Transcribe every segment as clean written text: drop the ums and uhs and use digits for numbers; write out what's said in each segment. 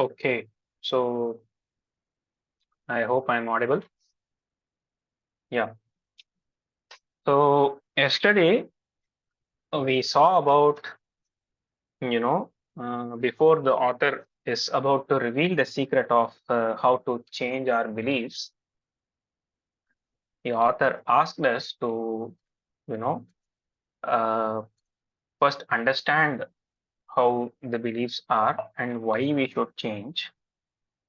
Okay, so I hope I'm audible. Yeah. So yesterday we saw about, before the author is about to reveal the secret of how to change our beliefs, the author asked us to, you know, uh, first understand how the beliefs are and why we should change.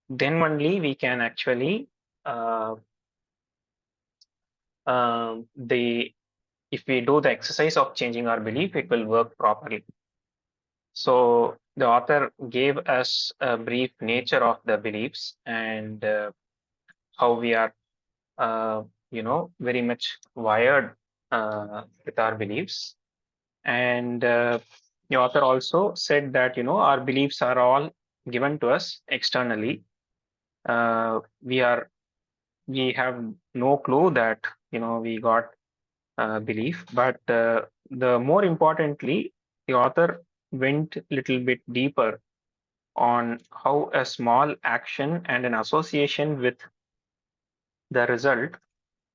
Then only we can actually uh, the if we do the exercise of changing our belief, it will work properly. So the author gave us a brief nature of the beliefs and how we are, very much wired with our beliefs. And the author also said that our beliefs are all given to us externally. Uh, we are we have no clue that we got belief. But the more importantly, the author went a little bit deeper on how a small action and an association with the result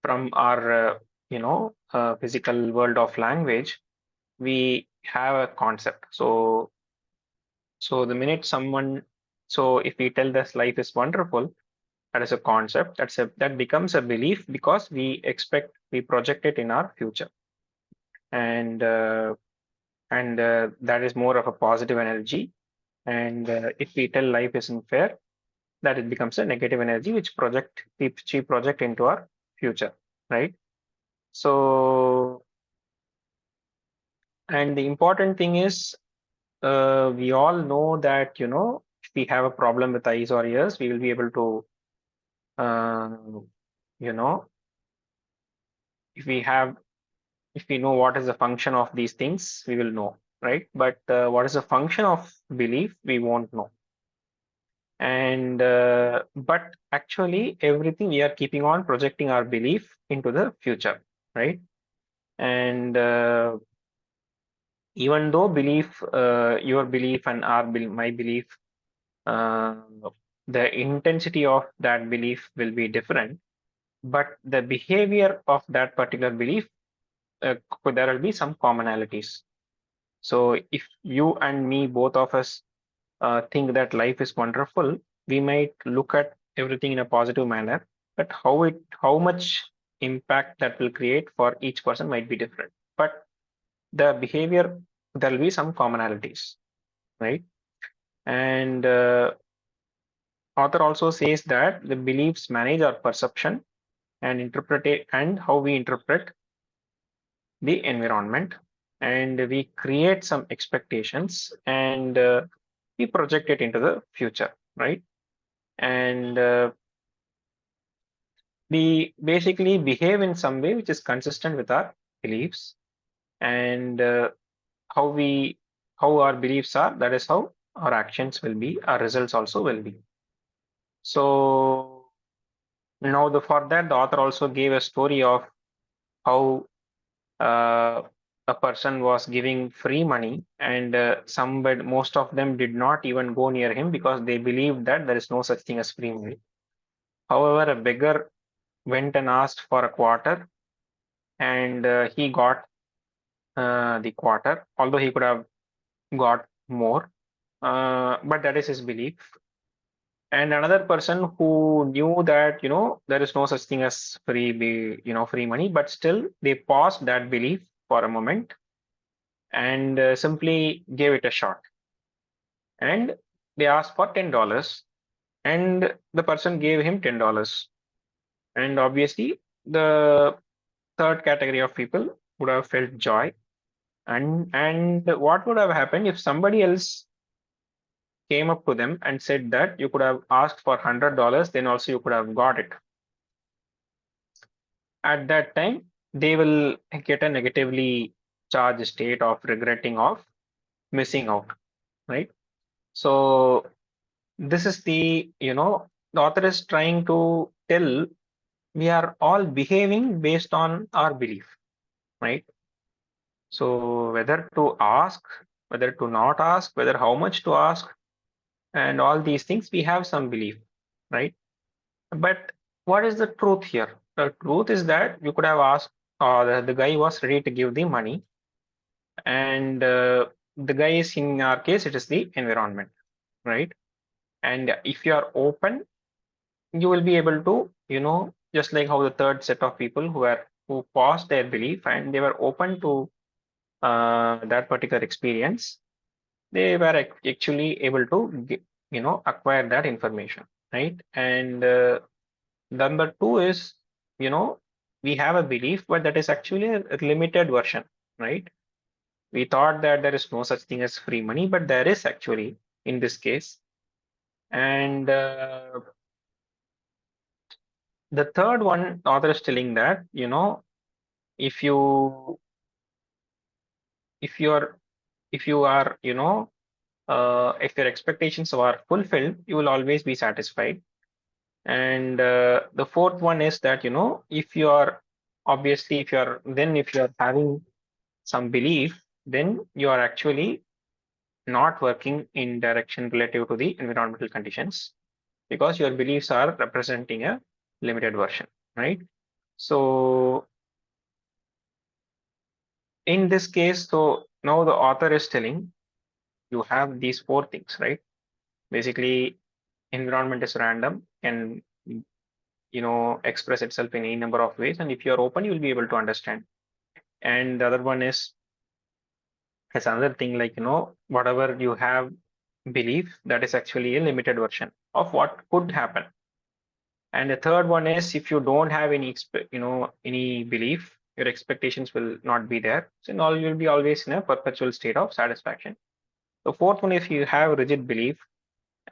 from our physical world of language, we have a concept. So the minute someone, so if we tell this life is wonderful, that is a concept, that becomes a belief because we project it in our future. And that is more of a positive energy. And if we tell life isn't fair, that it becomes a negative energy which we project into our future, right? So, and the important thing is, we all know that if we have a problem with eyes or ears, we will be able to, uh, you know, if we have if we know what is the function of these things, we will know, right? But what is the function of belief, we won't know. And but actually everything we are keeping on projecting our belief into the future, right? And even though your belief and my belief, uh, the intensity of that belief will be different, but the behavior of that particular belief, there will be some commonalities. So if you and me, both of us, think that life is wonderful, we might look at everything in a positive manner, but how much impact that will create for each person might be different. But the behavior, there will be some commonalities, right? And author also says that the beliefs manage our perception and interpret it, and how we interpret the environment, and we create some expectations, and we project it into the future, right? And we basically behave in some way which is consistent with our beliefs, and how we how our beliefs are, that is how our actions will be, our results also will be. So now for that, the author also gave a story of how uh, a person was giving free money, and most of them did not even go near him because they believed that there is no such thing as free money. However, a beggar went and asked for a quarter, and he got the quarter, although he could have got more, but that is his belief. And another person who knew that there is no such thing as free money, but still they paused that belief for a moment and simply gave it a shot. And they asked for $10, and the person gave him $10. And obviously, the third category of people would have felt joy. And what would have happened if somebody else came up to them and said that you could have asked for $100, then also you could have got it? At that time, they will get a negatively charged state of regretting of missing out, right? So this is the author is trying to tell, we are all behaving based on our belief, right? So whether to ask, whether to not ask, whether how much to ask, and all these things, we have some belief, right? But what is the truth here? The truth is that you could have asked, the guy was ready to give the money, and the guy is, in our case, it is the environment, right? And if you are open, you will be able to, just like how the third set of people who paused their belief and they were open to that particular experience, they were actually able to acquire that information, right? And number two is, you know we have a belief, but that is actually a limited version, right? We thought that there is no such thing as free money, but there is actually in this case. And the third one, author is telling that, if you if you are if you are if your expectations are fulfilled, you will always be satisfied. And the fourth one is that, if you are, obviously, if you are having some belief, then you are actually not working in direction relative to the environmental conditions, because your beliefs are representing a limited version, right? So in this case, so now the author is telling you have these four things, right? Basically, environment is random and express itself in any number of ways, and if you are open, you will be able to understand. And the other one is, as another thing, like, whatever you have belief, that is actually a limited version of what could happen. And the third one is, if you don't have any belief, your expectations will not be there, so now you'll be always in a perpetual state of satisfaction. The fourth one, if you have rigid belief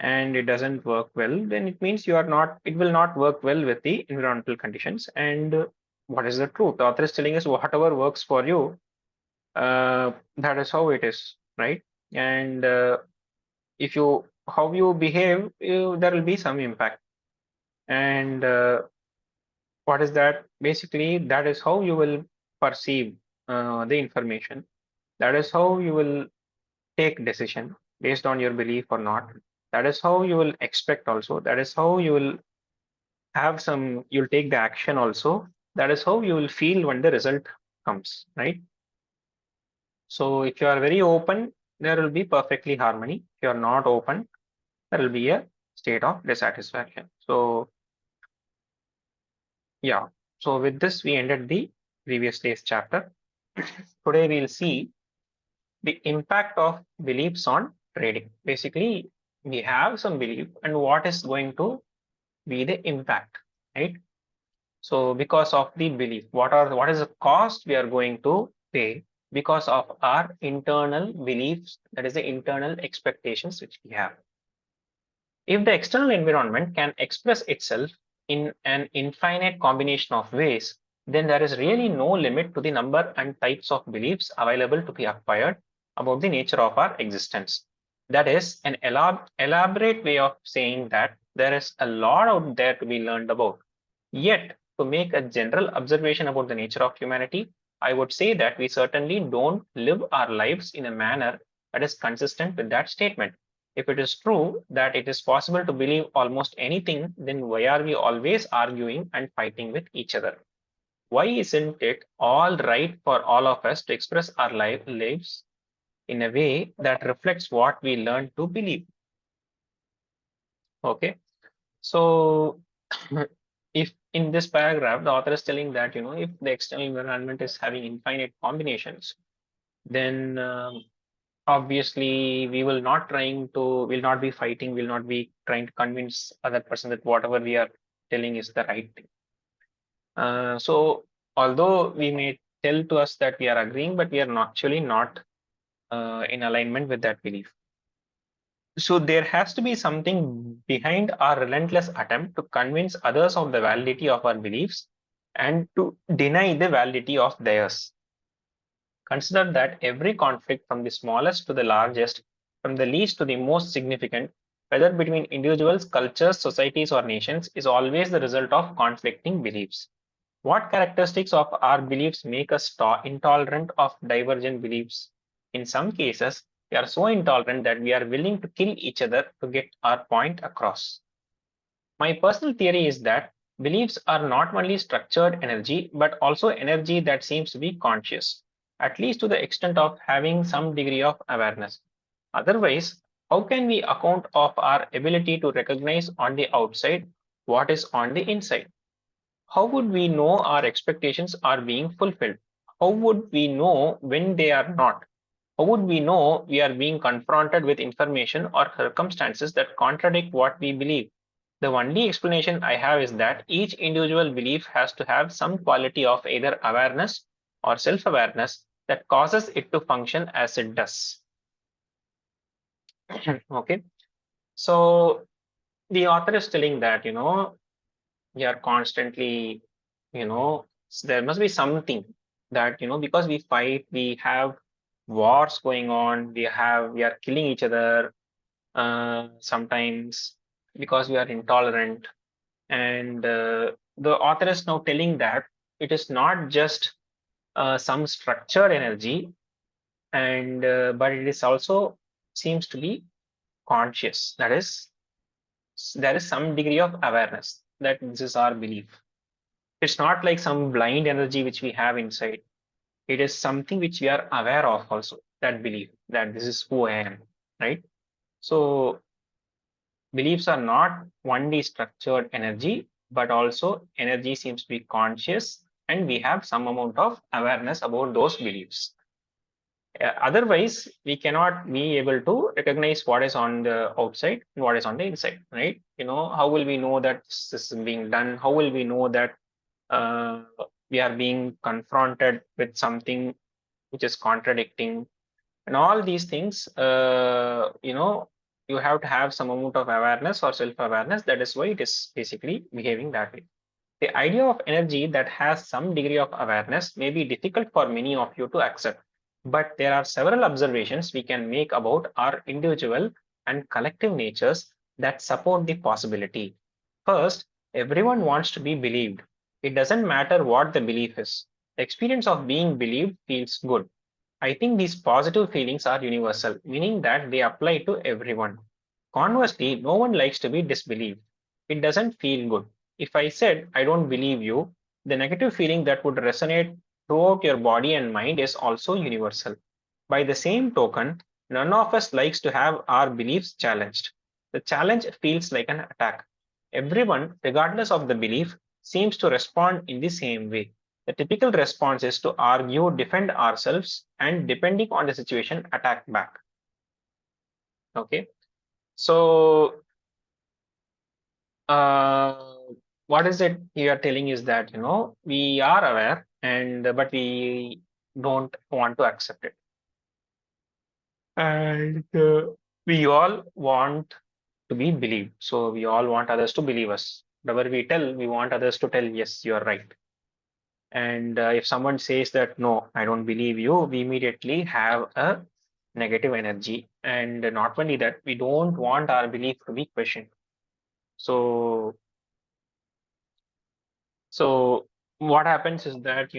and it doesn't work well, then it means it will not work well with the environmental conditions. And what is the truth? The author is telling us whatever works for you, that is how it is, right? And if you how you behave, there will be some impact. And what is that? Basically, that is how you will perceive the information. That is how you will take decision based on your belief or not. That is how you will expect also. That is how you will you'll take the action also. That is how you will feel when the result comes, right? So if you are very open, there will be perfectly harmony. If you are not open, there will be a state of dissatisfaction. So yeah, so with this, we ended the previous day's chapter. Today we'll see the impact of beliefs on trading. Basically, we have some belief and what is going to be the impact, right? So because of the belief, what is the cost we are going to pay because of our internal beliefs, that is the internal expectations which we have. If the external environment can express itself in an infinite combination of ways, then there is really no limit to the number and types of beliefs available to be acquired about the nature of our existence. That is an elaborate way of saying that there is a lot out there to be learned about. Yet, to make a general observation about the nature of humanity, I would say that we certainly don't live our lives in a manner that is consistent with that statement. If it is true that it is possible to believe almost anything, then why are we always arguing and fighting with each other? Why isn't it all right for all of us to express our lives in a way that reflects what we learn to believe? Okay, so if in this paragraph, the author is telling that, if the external environment is having infinite combinations, then obviously will not be fighting, will not be trying to convince other person that whatever we are telling is the right thing. So although we may tell to us that we are agreeing, but we are actually not in alignment with that belief. So there has to be something behind our relentless attempt to convince others of the validity of our beliefs and to deny the validity of theirs. Consider that every conflict, from the smallest to the largest, from the least to the most significant, whether between individuals, cultures, societies, or nations, is always the result of conflicting beliefs. What characteristics of our beliefs make us intolerant of divergent beliefs? In some cases, We are so intolerant that we are willing to kill each other to get our point across. My personal theory is that beliefs are not only structured energy, but also energy that seems to be conscious, at least to the extent of having some degree of awareness. Otherwise, how can we account of our ability to recognize on the outside what is on the inside? How would we know our expectations are being fulfilled? How would we know when they are not? How would we know we are being confronted with information or circumstances that contradict what we believe? The only explanation I have is that each individual belief has to have some quality of either awareness or self awareness that causes it to function as it does. Okay. So the author is telling that, we are constantly, there must be something that, because we fight, we have wars going on, we are killing each other sometimes because we are intolerant. And the author is now telling that it is not just some structured energy, and but it is also seems to be conscious. That is, there is some degree of awareness that this is our belief. It's not like some blind energy which we have inside. It is something which we are aware of also, that belief that this is who I am, right? So beliefs are not only structured energy, but also energy seems to be conscious, and we have some amount of awareness about those beliefs. Otherwise, we cannot be able to recognize what is on the outside and what is on the inside, right? How will we know that this is being done? How will we know that uh, we are being confronted with something which is contradicting? And all these things, you have to have some amount of awareness or self-awareness. That is why it is basically behaving that way. The idea of energy that has some degree of awareness may be difficult for many of you to accept, but there are several observations we can make about our individual and collective natures that support the possibility. First, everyone wants to be believed. It doesn't matter what the belief is. The experience of being believed feels good. I think these positive feelings are universal, meaning that they apply to everyone. Conversely, no one likes to be disbelieved. It doesn't feel good. If I said, I don't believe you, the negative feeling that would resonate throughout your body and mind is also universal. By the same token, none of us likes to have our beliefs challenged. The challenge feels like an attack. Everyone, regardless of the belief, seems to respond in the same way. The typical response is to argue, defend ourselves, and depending on the situation, attack back. Okay. So, uh, what is it you are telling is that, we are aware and but we don't want to accept it. And we all want to be believed. So we all want others to believe us. Whatever we tell, we want others to tell, yes, you are right. And if someone says that, no, I don't believe you, we immediately have a negative energy. And not only that, we don't want our belief to be questioned. So, so what happens is that,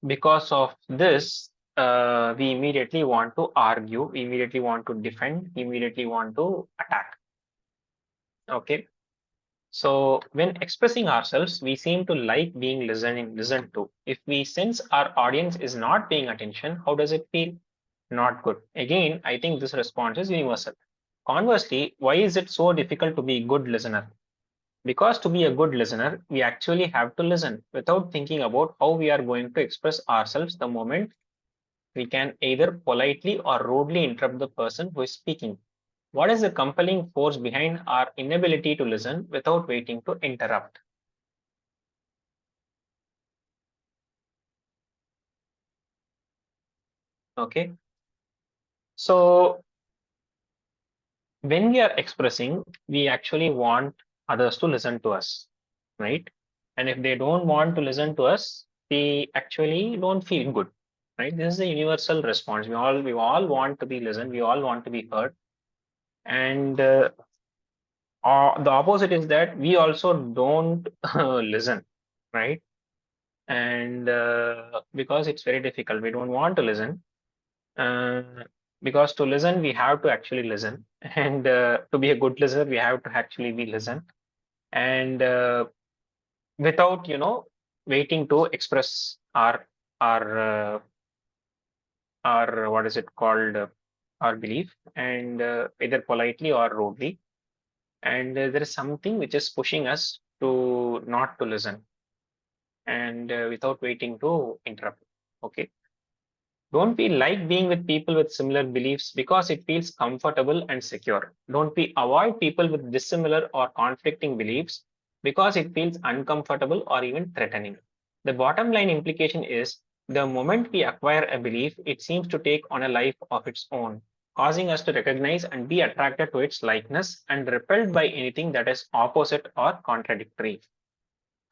because of this, we immediately want to argue, we immediately want to defend, we immediately want to attack. Okay. So when expressing ourselves, we seem to like being listened to. If we sense our audience is not paying attention, how does it feel? Not good. Again, I think this response is universal. Conversely, why is it so difficult to be a good listener? Because to be a good listener, we actually have to listen without thinking about how we are going to express ourselves the moment we can either politely or rudely interrupt the person who is speaking. What is the compelling force behind our inability to listen without waiting to interrupt? Okay. So when we are expressing, we actually want others to listen to us, right? And if they don't want to listen to us, we actually don't feel good, right? This is a universal response. We all want to be listened. We all want to be heard. And the opposite is that we also don't listen, right? And because it's very difficult, we don't want to listen. Uh, because to listen we have to actually listen, and to be a good listener we have to actually be listened, and without waiting to express our our what is it called, our belief, and either politely or rudely, and there is something which is pushing us to not to listen, and without waiting to interrupt. Okay, don't we like being with people with similar beliefs because it feels comfortable and secure? Don't we avoid people with dissimilar or conflicting beliefs because it feels uncomfortable or even threatening? The bottom line implication is the moment we acquire a belief, it seems to take on a life of its own, causing us to recognize and be attracted to its likeness and repelled by anything that is opposite or contradictory.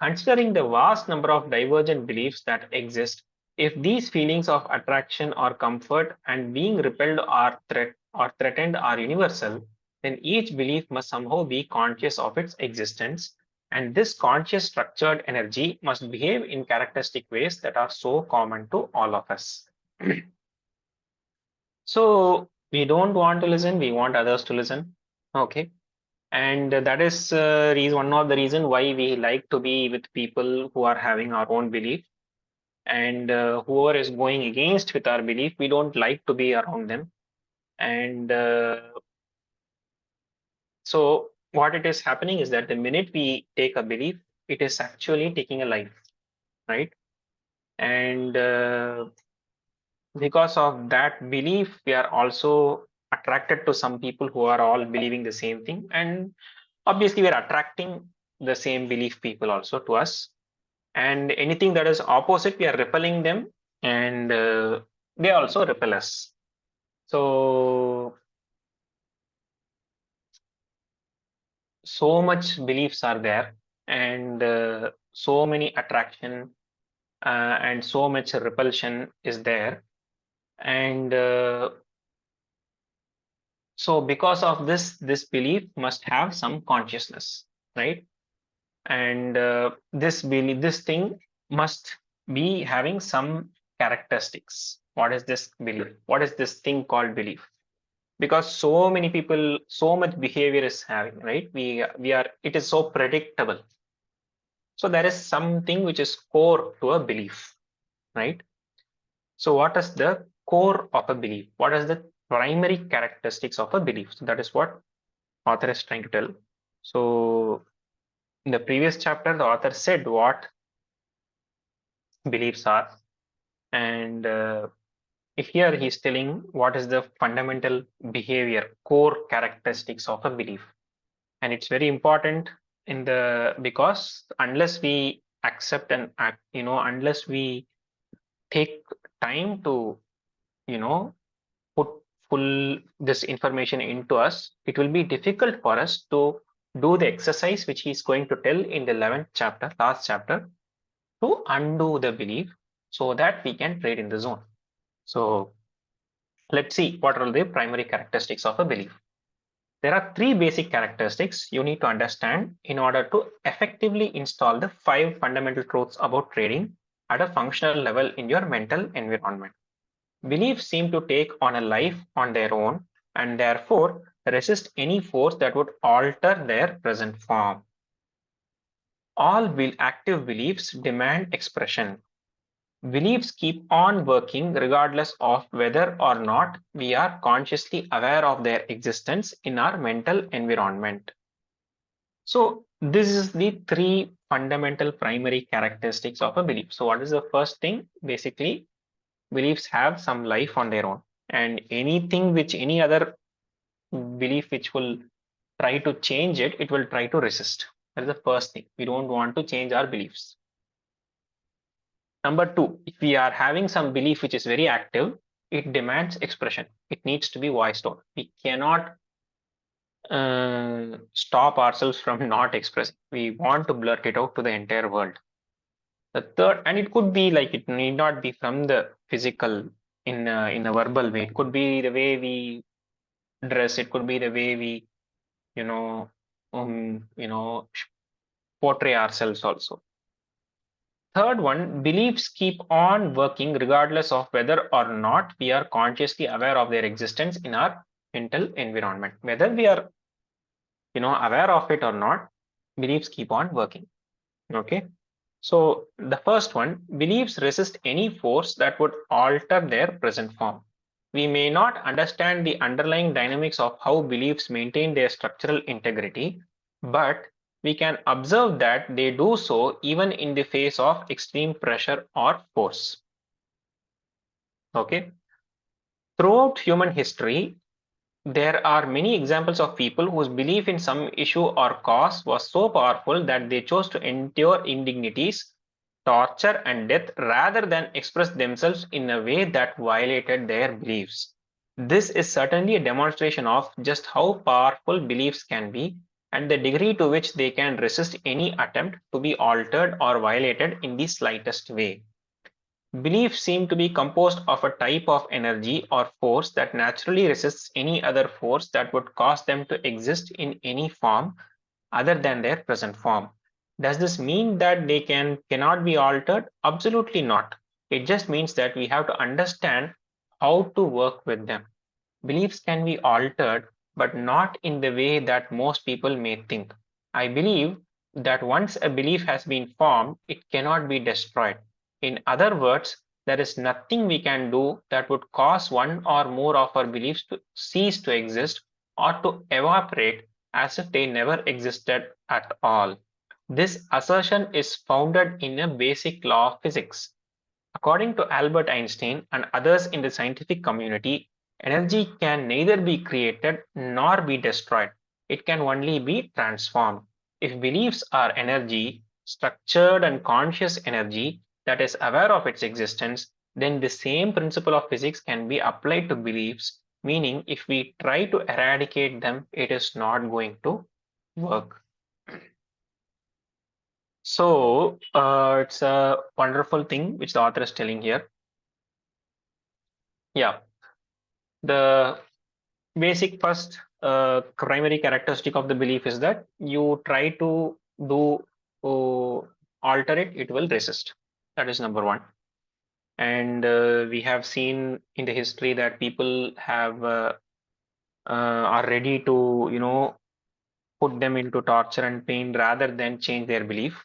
Considering the vast number of divergent beliefs that exist, if these feelings of attraction or comfort and being repelled or threatened are universal, then each belief must somehow be conscious of its existence, and this conscious structured energy must behave in characteristic ways that are so common to all of us. So we don't want to listen, we want others to listen. Okay. And that is one of the reason why we like to be with people who are having our own belief, and whoever is going against with our belief, we don't like to be around them. And so what it is happening is that the minute we take a belief, it is actually taking a life, right? And because of that belief, we are also attracted to some people who are all believing the same thing, and obviously we're attracting the same belief people also to us, and anything that is opposite we are repelling them, and they also repel us. So so much beliefs are there, and so many attraction, and so much repulsion is there, and so because of this belief must have some consciousness, right? And this thing must be having some characteristics. What is this belief? What is this thing called belief? Because so many people, so much behavior is having, right? We are, it is so predictable. So there is something which is core to a belief, right? So what is the core of a belief? What is the primary characteristics of a belief? So that is what author is trying to tell. So in the previous chapter, the author said what beliefs are, and here he's telling what is the fundamental behavior, core characteristics of a belief. And it's very important in the, because unless we accept and act, unless we take time to you know put full this information into us, it will be difficult for us to do the exercise which he's going to tell in the 11th chapter, last chapter, to undo the belief so that we can trade in the zone. So let's see what are the primary characteristics of a belief. There are three basic characteristics you need to understand in order to effectively install the 5 fundamental truths about trading at a functional level in your mental environment. Beliefs seem to take on a life on their own and therefore resist any force that would alter their present form. All active beliefs demand expression. Beliefs keep on working regardless of whether or not we are consciously aware of their existence in our mental environment. So this is the three fundamental primary characteristics of a belief. So what is the first thing? Basically, beliefs have some life on their own, and anything which any other belief which will try to change it, it will try to resist. That is the first thing. We don't want to change our beliefs. Number two, if we are having some belief which is very active, it demands expression. It needs to be voiced out. We cannot stop ourselves from not expressing. We want to blurt it out to the entire world. The third, and it could be like, it need not be from the physical in a verbal way. It could be the way we dress. It could be the way we, you know, portray ourselves also. Third one, beliefs keep on working regardless of whether or not we are consciously aware of their existence in our mental environment. Whether we are, aware of it or not, beliefs keep on working. Okay. So the first one, beliefs resist any force that would alter their present form. We may not understand the underlying dynamics of how beliefs maintain their structural integrity, but we can observe that they do so even in the face of extreme pressure or force. Okay. Throughout human history, there are many examples of people whose belief in some issue or cause was so powerful that they chose to endure indignities, torture, and death rather than express themselves in a way that violated their beliefs. This is certainly a demonstration of just how powerful beliefs can be and the degree to which they can resist any attempt to be altered or violated in the slightest way. Beliefs seem to be composed of a type of energy or force that naturally resists any other force that would cause them to exist in any form other than their present form. Does this mean that they cannot be altered? Absolutely not. It just means that we have to understand how to work with them. Beliefs can be altered, but not in the way that most people may think. I believe that once a belief has been formed, it cannot be destroyed. In other words, there is nothing we can do that would cause one or more of our beliefs to cease to exist or to evaporate as if they never existed at all. This assertion is founded in a basic law of physics. According to Albert Einstein and others in the scientific community, energy can neither be created nor be destroyed. It can only be transformed. If beliefs are energy, structured and conscious energy that is aware of its existence, then the same principle of physics can be applied to beliefs, meaning if we try to eradicate them, it is not going to work. So it's a wonderful thing which the author is telling here. Yeah, the basic first primary characteristic of the belief is that you try to do alter it, it will resist. That is number one. And we have seen in the history that people have are ready to put them into torture and pain rather than change their belief.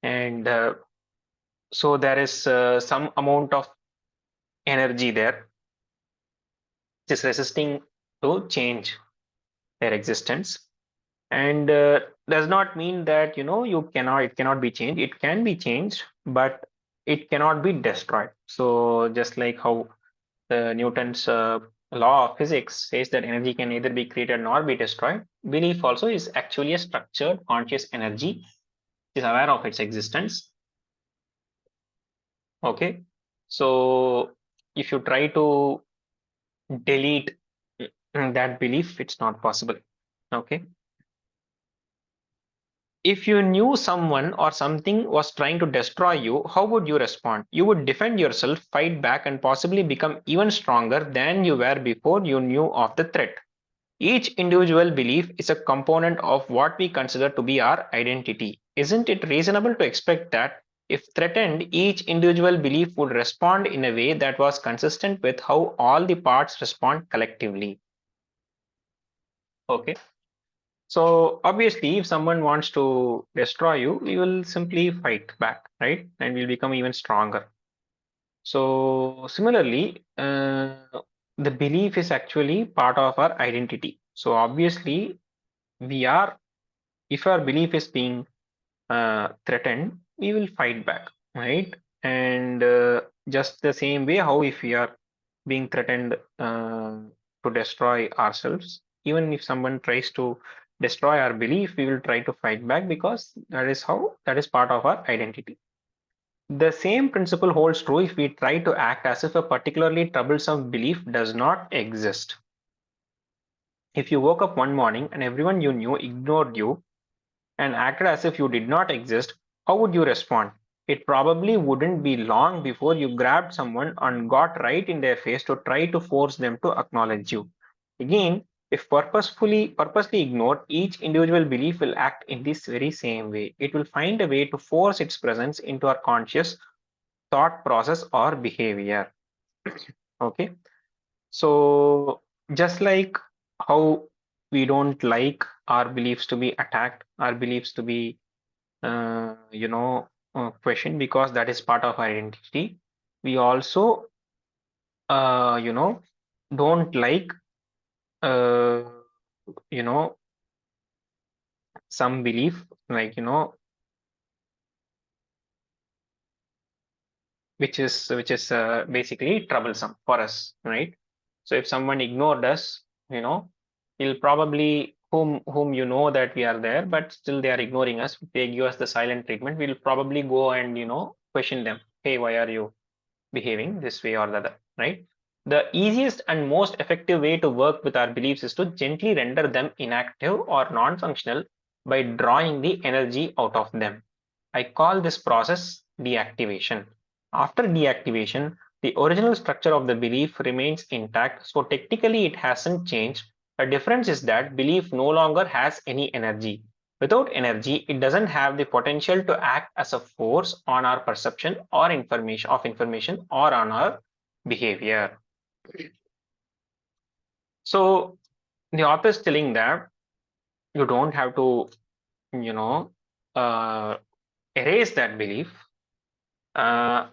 And so there is some amount of energy there which is resisting to change their existence. And does not mean that it cannot be changed. It can be changed, but it cannot be destroyed. So just like how the Newton's law of physics says that energy can neither be created nor be destroyed, belief also is actually a structured conscious energy, is aware of its existence. Okay, so if you try to delete that belief, it's not possible. Okay. If you knew someone or something was trying to destroy you, how would you respond? You would defend yourself, fight back, and possibly become even stronger than you were before you knew of the threat. Each individual belief is a component of what we consider to be our identity. Isn't it reasonable to expect that, if threatened, each individual belief would respond in a way that was consistent with how all the parts respond collectively? Okay. So obviously, if someone wants to destroy you, we will simply fight back, right? And we'll become even stronger. So similarly, the belief is actually part of our identity. So obviously, we are, if our belief is being threatened, we will fight back, right? And just the same way, how if we are being threatened to destroy ourselves, even if someone tries to destroy our belief, we will try to fight back because that is part of our identity. The same principle holds true if we try to act as if a particularly troublesome belief does not exist. If you woke up one morning and everyone you knew ignored you and acted as if you did not exist, how would you respond? It probably wouldn't be long before you grabbed someone and got right in their face to try to force them to acknowledge you. Again, If purposely ignored, each individual belief will act in this very same way. It will find a way to force its presence into our conscious thought process or behavior. Okay. So just like how we don't like our beliefs to be attacked, our beliefs to be, questioned because that is part of our identity. We also, uh, you know, don't like, uh, you know, some belief, like, which is basically troublesome for us, right? So if someone ignored us, he'll probably whom that we are there, but still they are ignoring us. They give us the silent treatment. We'll probably go and question them. Hey, why are you behaving this way or the other, right? The easiest and most effective way to work with our beliefs is to gently render them inactive or non-functional by drawing the energy out of them. I call this process deactivation. After deactivation, the original structure of the belief remains intact, so technically it hasn't changed. The difference is that belief no longer has any energy. Without energy, it doesn't have the potential to act as a force on our perception or information or on our behavior. So the author is telling that you don't have to, you know, uh, erase that belief.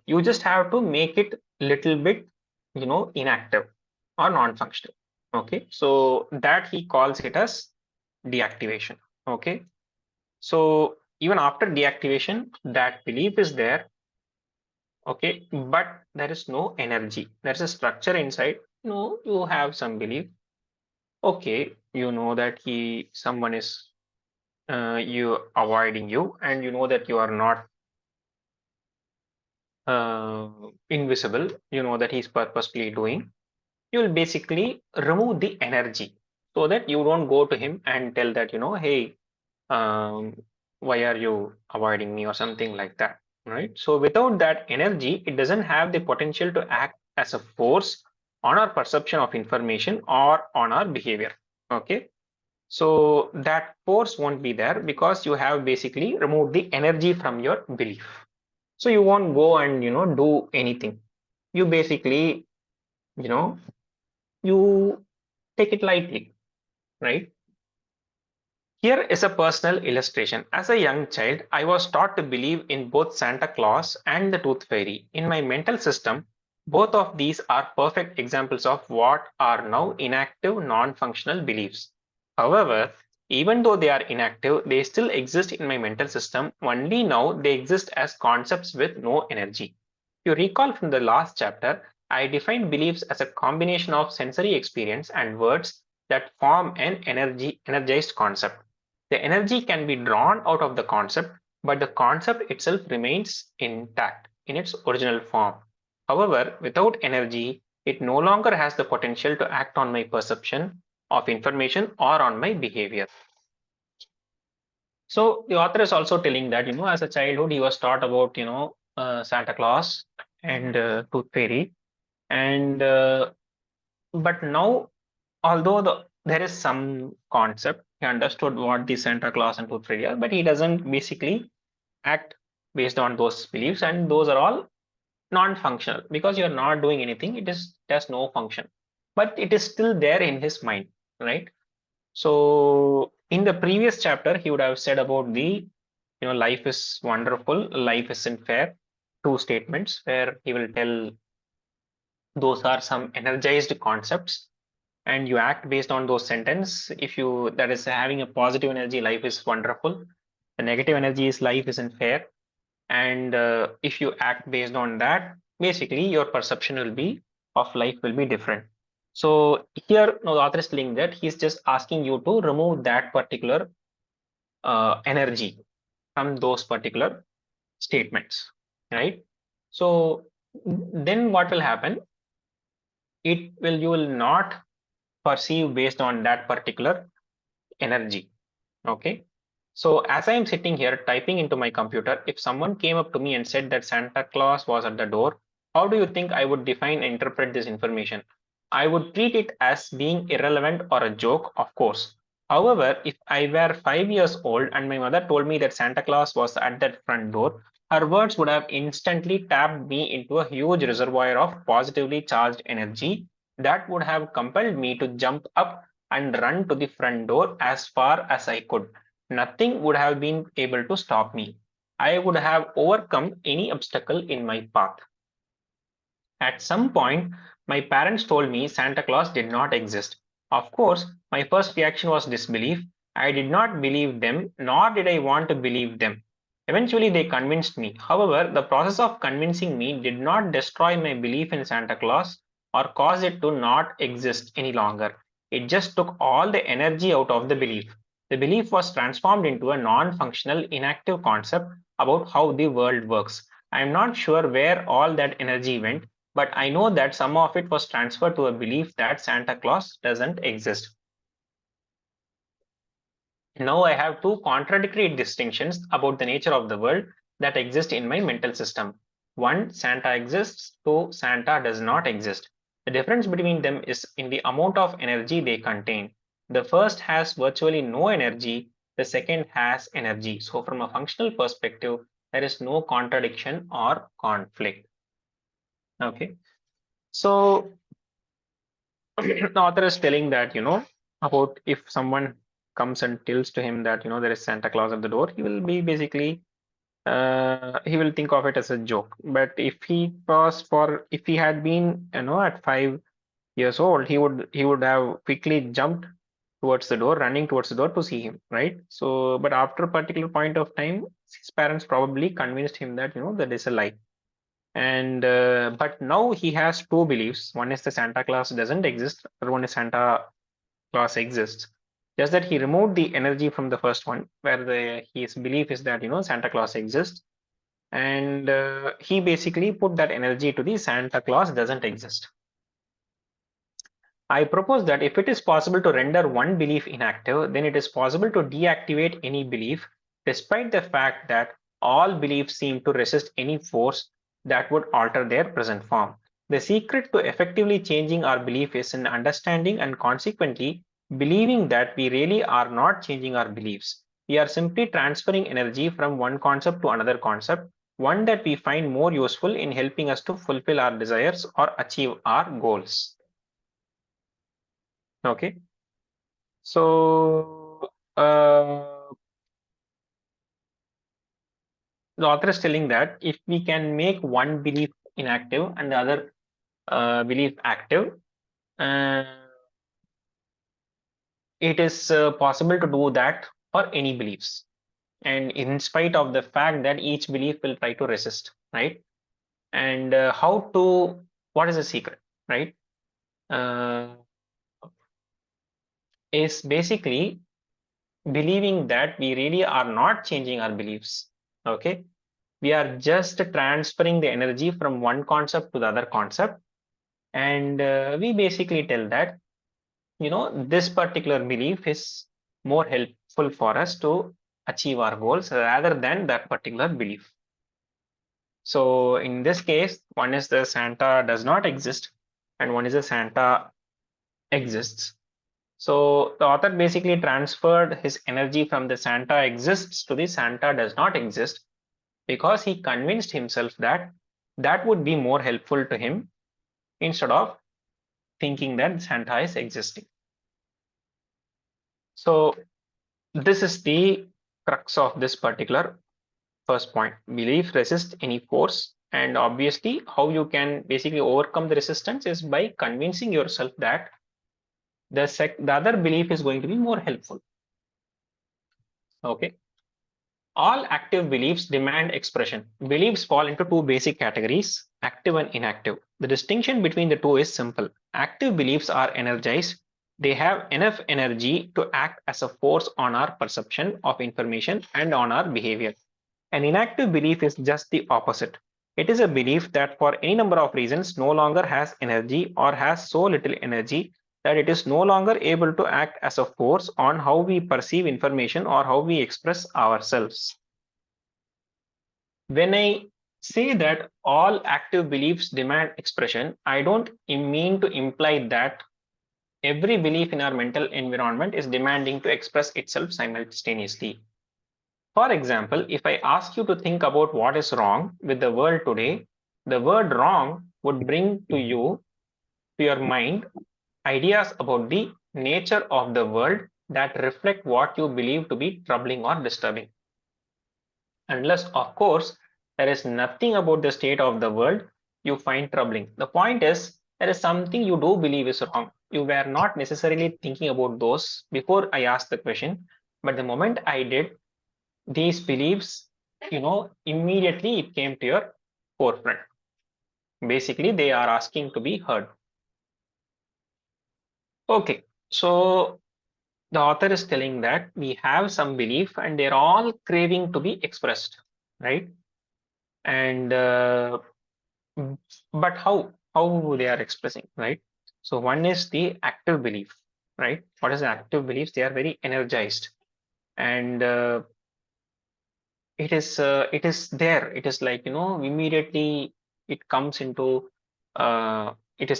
You just have to make it little bit, inactive or non-functional. Okay, so that he calls it as deactivation. Okay, so even after deactivation, that belief is there. Okay, but there is no energy. There's a structure inside. No, you have some belief. Okay, you know that someone is you avoiding you, and you know that you are not uh, invisible. You know that he's purposely doing. You will basically remove the energy so that you don't go to him and tell that hey, um, why are you avoiding me or something like that, right? So without that energy, it doesn't have the potential to act as a force on our perception of information or on our behavior. Okay, so that force won't be there because you have basically removed the energy from your belief. So you won't go and do anything. You basically, you know you take it lightly, right? Here is a personal illustration. As a young child, I was taught to believe in both Santa Claus and the Tooth Fairy. In my mental system, both of these are perfect examples of what are now inactive, non-functional beliefs. However, even though they are inactive, they still exist in my mental system. Only now they exist as concepts with no energy. If you recall from the last chapter, I defined beliefs as a combination of sensory experience and words that form an energized concept. The energy can be drawn out of the concept, but the concept itself remains intact in its original form. However, without energy, it no longer has the potential to act on my perception of information or on my behavior. So the author is also telling that, as a childhood, he was taught about, Santa Claus and Tooth Fairy. And but now, although there is some concept, he understood what the Santa Claus and Tooth Fairy are, but he doesn't basically act based on those beliefs, and those are all non-functional because you're not doing anything. There's no function, but it is still there in his mind, right? So in the previous chapter, he would have said about the life is wonderful, life isn't fair, two statements where he will tell those are some energized concepts and you act based on those sentence. If you that is having a positive energy, life is wonderful. The negative energy is life isn't fair. And if you act based on that, basically your perception will be of life will be different. So here, no, the author is telling that he's just asking you to remove that particular energy from those particular statements, right? So then what will happen? You will not perceive based on that particular energy. Okay. So as I am sitting here typing into my computer, if someone came up to me and said that Santa Claus was at the door, how do you think I would define and interpret this information? I would treat it as being irrelevant or a joke, of course. However, if I were 5 years old and my mother told me that Santa Claus was at that front door, her words would have instantly tapped me into a huge reservoir of positively charged energy that would have compelled me to jump up and run to the front door as far as I could. Nothing would have been able to stop me. I would have overcome any obstacle in my path. At some point, my parents told me Santa Claus did not exist. Of course, my first reaction was disbelief. I did not believe them, nor did I want to believe them. Eventually, they convinced me. However, the process of convincing me did not destroy my belief in Santa Claus or cause it to not exist any longer. It just took all the energy out of the belief. The belief was transformed into a non functional, inactive concept about how the world works. I am not sure where all that energy went, but I know that some of it was transferred to a belief that Santa Claus doesn't exist. Now I have two contradictory distinctions about the nature of the world that exist in my mental system. One, Santa exists, two, Santa does not exist. The difference between them is in the amount of energy they contain. The first has virtually no energy, the second has energy. So, from a functional perspective, there is no contradiction or conflict. Okay. So, the author is telling that, about if someone comes and tells to him that, there is Santa Claus at the door, he will be basically, he will think of it as a joke. But if he had been, at 5 years old, he would have quickly jumped towards the door, running towards the door to see him, right? So, but after a particular point of time, his parents probably convinced him that, that is a lie. And but now he has two beliefs. One is the Santa Claus doesn't exist, other one is Santa Claus exists. Just that he removed the energy from the first one, where his belief is that Santa Claus exists, and he basically put that energy to the Santa Claus doesn't exist. I propose that if it is possible to render one belief inactive, then it is possible to deactivate any belief, despite the fact that all beliefs seem to resist any force that would alter their present form. The secret to effectively changing our belief is in understanding and consequently believing that we really are not changing our beliefs. We are simply transferring energy from one concept to another concept, one that we find more useful in helping us to fulfill our desires or achieve our goals. Okay. So the author is telling that if we can make one belief inactive and the other belief active, uh, it is possible to do that for any beliefs. And in spite of the fact that each belief will try to resist, right? And what is the secret, right? Uh, is basically believing that we really are not changing our beliefs. Okay. We are just transferring the energy from one concept to the other concept. And we basically tell that, this particular belief is more helpful for us to achieve our goals rather than that particular belief. So in this case, one is the Santa does not exist and one is the Santa exists. So the author basically transferred his energy from the Santa exists to the Santa does not exist because he convinced himself that that would be more helpful to him instead of thinking that Santa is existing. So this is the crux of this particular first point. Belief resists any force, and obviously how you can basically overcome the resistance is by convincing yourself that the other belief is going to be more helpful. Okay. All active beliefs demand expression. Beliefs fall into two basic categories, active and inactive. The distinction between the two is simple. Active beliefs are energized. They have enough energy to act as a force on our perception of information and on our behavior. An inactive belief is just the opposite. It is a belief that for any number of reasons no longer has energy or has so little energy that it is no longer able to act as a force on how we perceive information or how we express ourselves. When I say that all active beliefs demand expression, I don't mean to imply that every belief in our mental environment is demanding to express itself simultaneously. For example, if I ask you to think about what is wrong with the world today, the word wrong would bring to your mind, ideas about the nature of the world that reflect what you believe to be troubling or disturbing. Unless, of course, there is nothing about the state of the world you find troubling. The point is, there is something you do believe is wrong. You were not necessarily thinking about those before I asked the question, but the moment I did, these beliefs, immediately it came to your forefront. Basically, they are asking to be heard. Okay, so the author is telling that we have some belief and they're all craving to be expressed, right? And but how they are expressing, right? So one is the active belief, right? What is the active beliefs? They are very energized, and it is there. It is like immediately it comes into it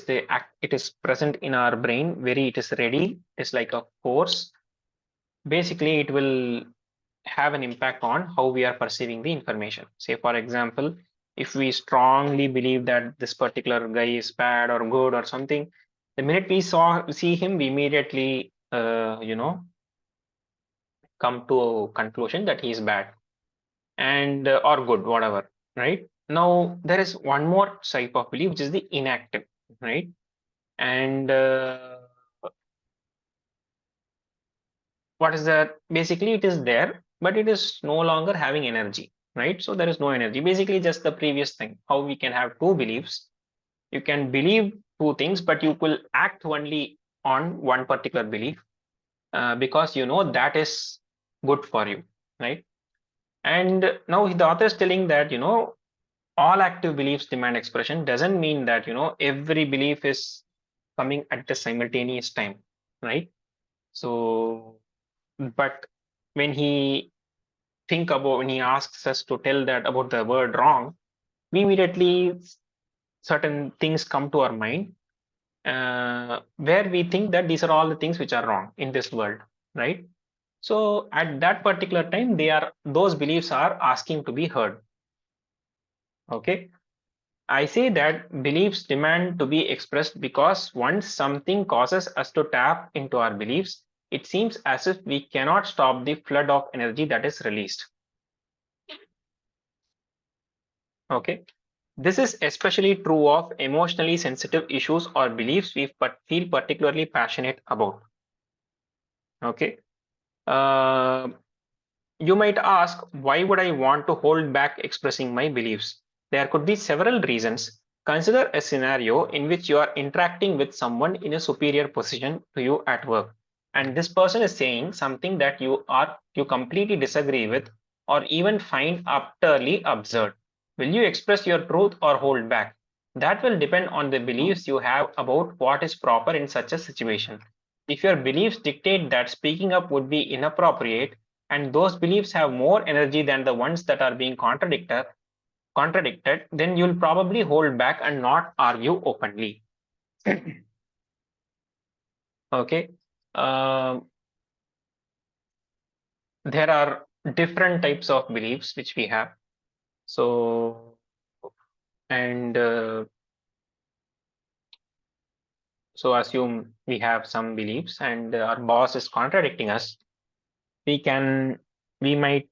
is present in our brain. Very it is ready. It's like a force. Basically, it will have an impact on how we are perceiving the information. Say, for example, if we strongly believe that this particular guy is bad or good or something, the minute we see him, we immediately, come to a conclusion that he is bad and or good, whatever, right? Now, there is one more type of belief, which is the inactive, right? And what is that? Basically, it is there, but it is no longer having energy, right? So there is no energy. Basically, just the previous thing, how we can have two beliefs. You can believe two things, but you will act only on one particular belief because you know that is good for you, right? And now the author is telling that, all active beliefs demand expression doesn't mean that, every belief is coming at the simultaneous time, right? So, but when when he asks us to tell that about the word wrong, we immediately certain things come to our mind where we think that these are all the things which are wrong in this world, right? So at that particular time, those beliefs are asking to be heard. Okay. I say that beliefs demand to be expressed because once something causes us to tap into our beliefs, it seems as if we cannot stop the flood of energy that is released. Okay. This is especially true of emotionally sensitive issues or beliefs we feel particularly passionate about. Okay. Uh, you might ask, why would I want to hold back expressing my beliefs? There could be several reasons. Consider a scenario in which you are interacting with someone in a superior position to you at work, and this person is saying something that you completely disagree with or even find utterly absurd. Will you express your truth or hold back? That will depend on the beliefs you have about what is proper in such a situation. If your beliefs dictate that speaking up would be inappropriate, and those beliefs have more energy than the ones that are being contradicted, then you'll probably hold back and not argue openly. Okay. Um there are different types of beliefs which we have. So, and so assume we have some beliefs and our boss is contradicting us. We can, we might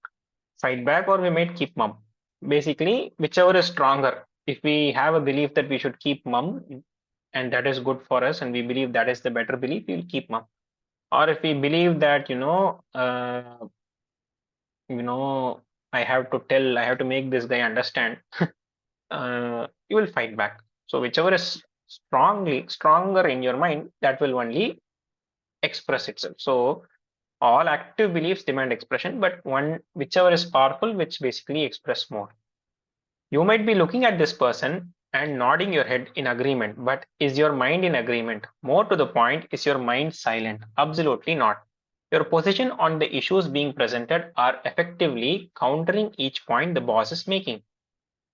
fight back or we might keep mum. Basically, whichever is stronger. If we have a belief that we should keep mum and that is good for us and we believe that is the better belief, we'll keep mum. Or if we believe that, I have to I have to make this guy understand, you will fight back. So whichever is stronger in your mind, that will only express itself. So all active beliefs demand expression, but whichever is powerful, which basically express more. You might be looking at this person and nodding your head in agreement, but is your mind in agreement? More to the point, is your mind silent? Absolutely not. Your position on the issues being presented are effectively countering each point the boss is making.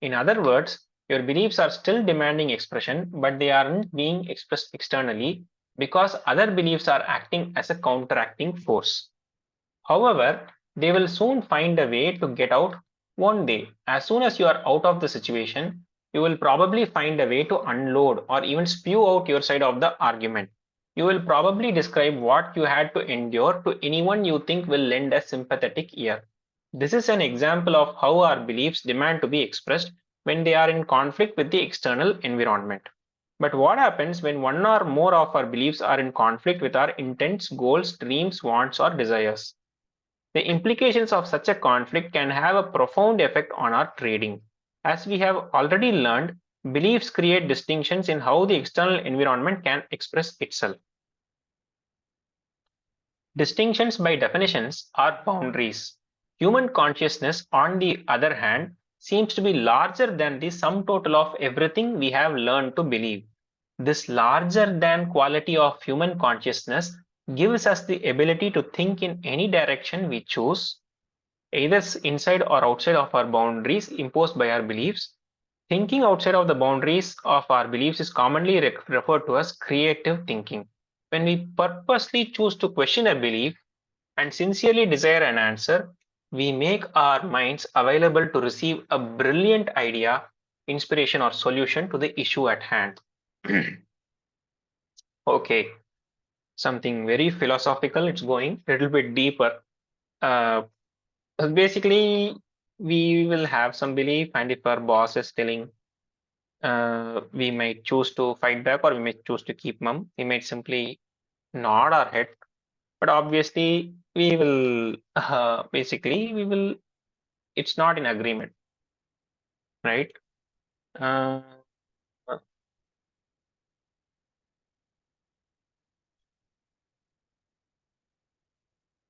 In other words, your beliefs are still demanding expression, but they aren't being expressed externally because other beliefs are acting as a counteracting force. However, they will soon find a way to get out one day. As soon as you are out of the situation, you will probably find a way to unload or even spew out your side of the argument. You will probably describe what you had to endure to anyone you think will lend a sympathetic ear. This is an example of how our beliefs demand to be expressed when they are in conflict with the external environment. But what happens when one or more of our beliefs are in conflict with our intents, goals, dreams, wants, or desires? The implications of such a conflict can have a profound effect on our trading. As we have already learned, beliefs create distinctions in how the external environment can express itself. Distinctions, by definitions, are boundaries. Human consciousness, on the other hand, seems to be larger than the sum total of everything we have learned to believe. This larger than quality of human consciousness gives us the ability to think in any direction we choose, either inside or outside of our boundaries imposed by our beliefs. Thinking outside of the boundaries of our beliefs is commonly referred to as creative thinking. When we purposely choose to question a belief and sincerely desire an answer, we make our minds available to receive a brilliant idea, inspiration, or solution to the issue at hand. Okay, something very philosophical. It's going a little bit deeper. Uh, Basically, we will have some belief, and if our boss is telling, we might choose to fight back or we may choose to keep mum. We might simply nod our head, but obviously, we will basically, we will, it's not in agreement, right? Uh,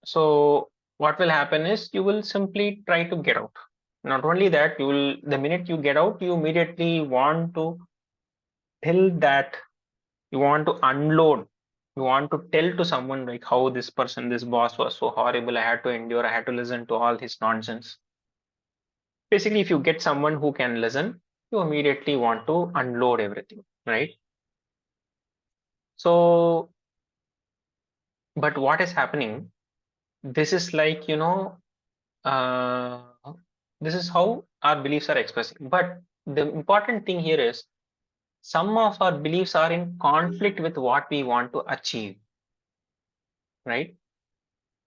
so, what will happen is you will simply try to get out. Not only that, you will, the minute you get out, you immediately want to tell that, you want to unload, you want to tell to someone like how this person, this boss was so horrible, I had to endure, I had to listen to all his nonsense. Basically, if you get someone who can listen, you immediately want to unload everything, right? So, but what is happening, this is like, uh, this is how our beliefs are expressing, but the important thing here is some of our beliefs are in conflict with what we want to achieve, right?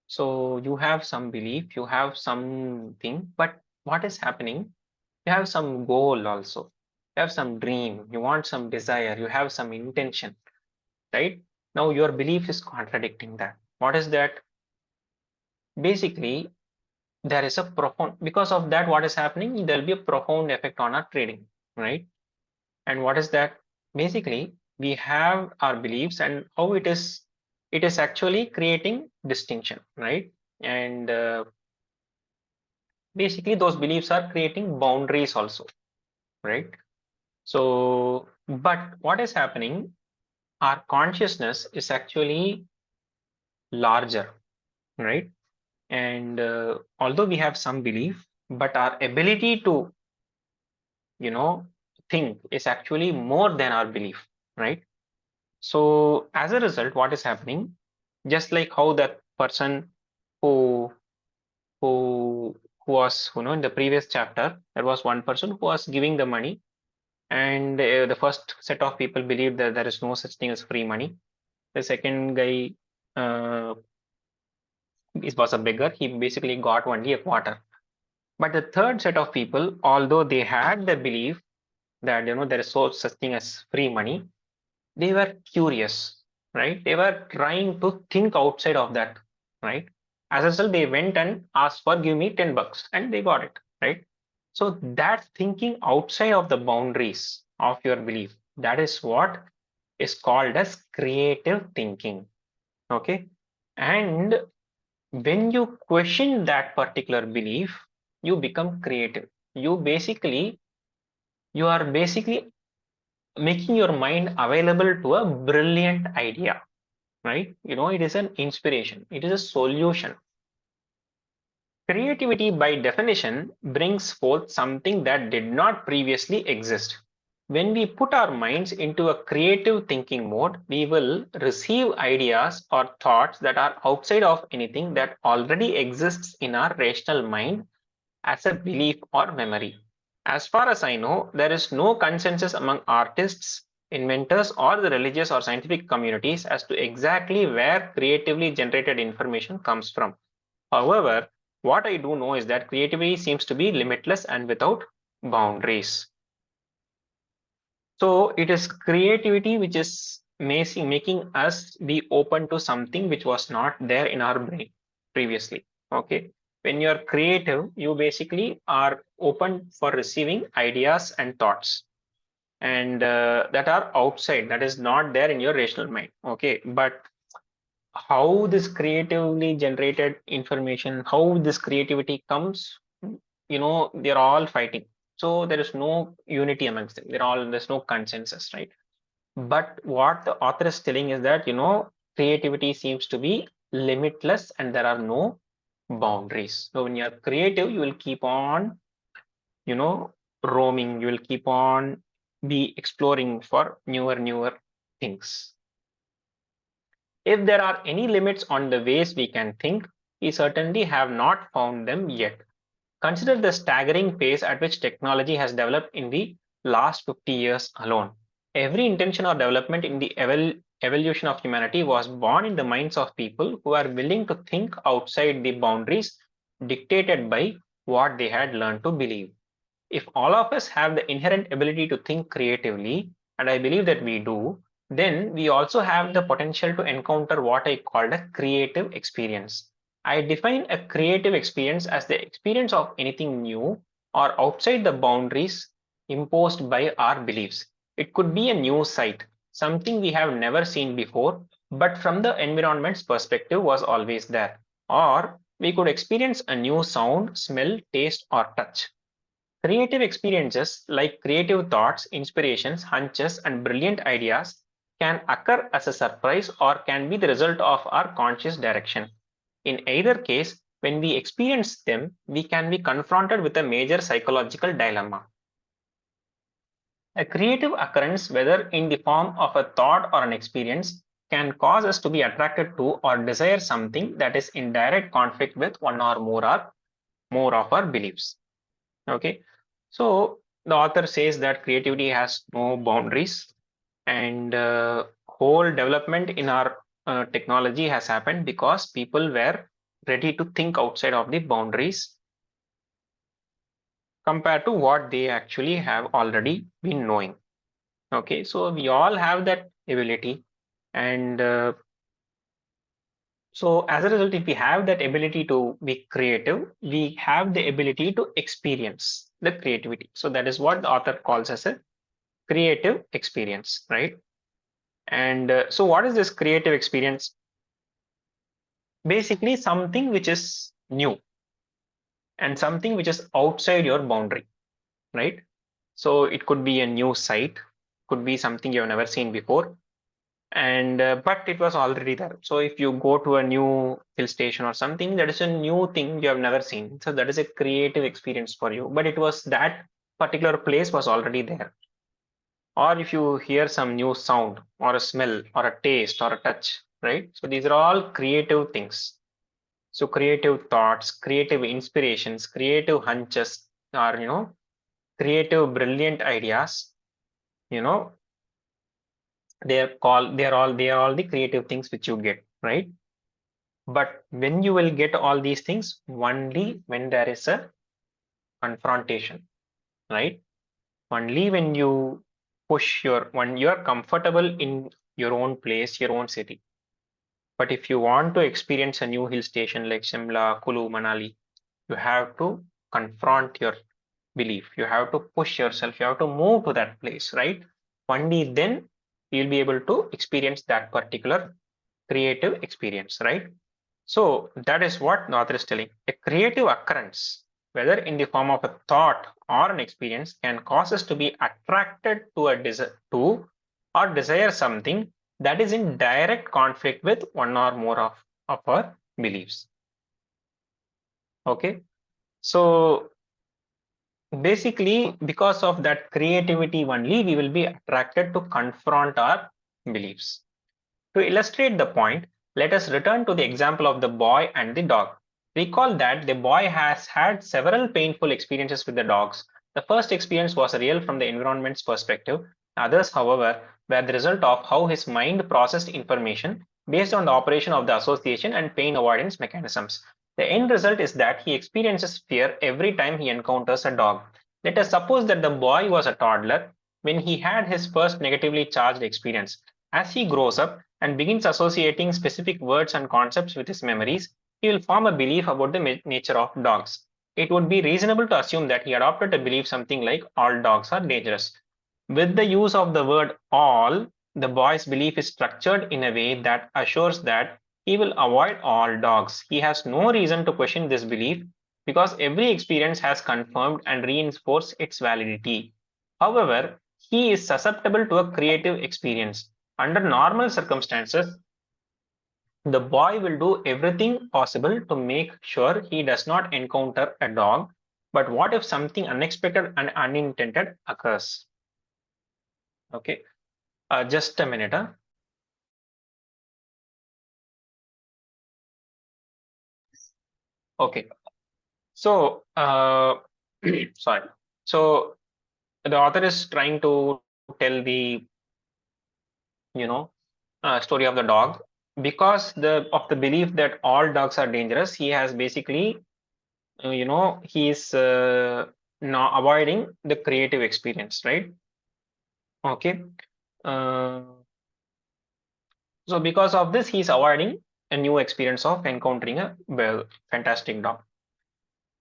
So you have some belief, you have something, but what is happening? You have some goal also. You have some dream, you want some desire, you have some intention, right? Now your belief is contradicting that. What is that? Basically, there is a profound, because of that, what is happening? There'll be a profound effect on our trading, right? And what is that? Basically, we have our beliefs and how it is actually creating distinction, right? And basically those beliefs are creating boundaries also, right? So but what is happening, our consciousness is actually larger, right? And although we have some belief, but our ability to, you know think is actually more than our belief, right? So as a result, what is happening, just like how that person who who was, in the previous chapter, there was one person who was giving the money, and the first set of people believed that there is no such thing as free money. The second guy, uh, was a beggar. He basically got only a quarter. But the third set of people, although they had the belief that there is so such thing as free money, they were curious, right? They were trying to think outside of that, right? As a result, they went and asked for, give me $10, and they got it, right? So that thinking outside of the boundaries of your belief, that is what is called as creative thinking. Okay. And when you question that particular belief, you become creative. You are basically making your mind available to a brilliant idea, right? It is an inspiration, it is a solution. Creativity, by definition, brings forth something that did not previously exist. When we put our minds into a creative thinking mode, we will receive ideas or thoughts that are outside of anything that already exists in our rational mind as a belief or memory. As far as I know, there is no consensus among artists, inventors, or the religious or scientific communities as to exactly where creatively generated information comes from. However, what I do know is that creativity seems to be limitless and without boundaries. So it is creativity which is making us be open to something which was not there in our brain previously. Okay. When you're creative, you basically are open for receiving ideas and thoughts and that are outside, that is not there in your rational mind. Okay. But how this creatively generated information, how this creativity comes, they're all fighting. So there is no unity amongst them. There's no consensus, right? But what the author is telling is that, creativity seems to be limitless and there are no boundaries. So when you're creative, you will keep on, you know, roaming, you will keep on be exploring for newer things. If there are any limits on the ways we can think, we certainly have not found them yet. Consider the staggering pace at which technology has developed in the last 50 years alone. Every intention or development in the evolution of humanity was born in the minds of people who are willing to think outside the boundaries dictated by what they had learned to believe. If all of us have the inherent ability to think creatively, and I believe that we do, then we also have the potential to encounter what I called a creative experience. I define a creative experience as the experience of anything new or outside the boundaries imposed by our beliefs. It could be a new sight, something we have never seen before, but from the environment's perspective was always there. Or we could experience a new sound, smell, taste, or touch. Creative experiences like creative thoughts, inspirations, hunches, and brilliant ideas can occur as a surprise or can be the result of our conscious direction. In either case, when we experience them, we can be confronted with a major psychological dilemma. A creative occurrence, whether in the form of a thought or an experience, can cause us to be attracted to or desire something that is in direct conflict with one or more of our beliefs. Okay, so the author says that creativity has no boundaries, and whole development in our technology has happened because people were ready to think outside of the boundaries compared to what they actually have already been knowing. Okay, so we all have that ability, and so as a result, if we have that ability to be creative, we have the ability to experience the creativity. So that is what the author calls as a creative experience, right? And so what is this creative experience? Basically something which is new and something which is outside your boundary, right? So it could be a new site, could be something you've never seen before, and but it was already there. So if you go to a new hill station or something, that is a new thing you have never seen. So that is a creative experience for you, but it was that particular place was already there. Or if you hear some new sound or a smell or a taste or a touch, right? So these are all creative things. So creative thoughts, creative inspirations, creative hunches, or creative brilliant ideas, you know, they are all the creative things which you get, right? But when you will get all these things, only when there is a confrontation, right? Only when you when you are comfortable in your own place, your own city. But if you want to experience a new hill station like Shimla, Kulu, Manali, you have to confront your belief. You have to push yourself. You have to move to that place, right? Only then you'll be able to experience that particular creative experience, right? So that is what the author is telling. A creative occurrence, whether in the form of a thought or an experience, can cause us to be attracted to or desire something that is in direct conflict with one or more of our beliefs. Okay. So basically, because of that creativity only, we will be attracted to confront our beliefs. To illustrate the point, let us return to the example of the boy and the dog. Recall that the boy has had several painful experiences with the dogs. The first experience was real from the environment's perspective. Others, however, were the result of how his mind processed information based on the operation of the association and pain avoidance mechanisms. The end result is that he experiences fear every time he encounters a dog. Let us suppose that the boy was a toddler when he had his first negatively charged experience. As he grows up and begins associating specific words and concepts with his memories, he will form a belief about the nature of dogs. It would be reasonable to assume that he adopted a belief something like all dogs are dangerous. With the use of the word all, the boy's belief is structured in a way that assures that he will avoid all dogs. He has no reason to question this belief because every experience has confirmed and reinforced its validity. However, he is susceptible to a creative experience. Under normal circumstances, the boy will do everything possible to make sure he does not encounter a dog. But what if something unexpected and unintended occurs? Okay, just a minute. Okay, so sorry. So the author is trying to tell the you know story of the dog because the of the belief that all dogs are dangerous. He has basically he is now avoiding the creative experience, right? Okay. Uh, so because of this, he's avoiding a new experience of encountering a well fantastic dog.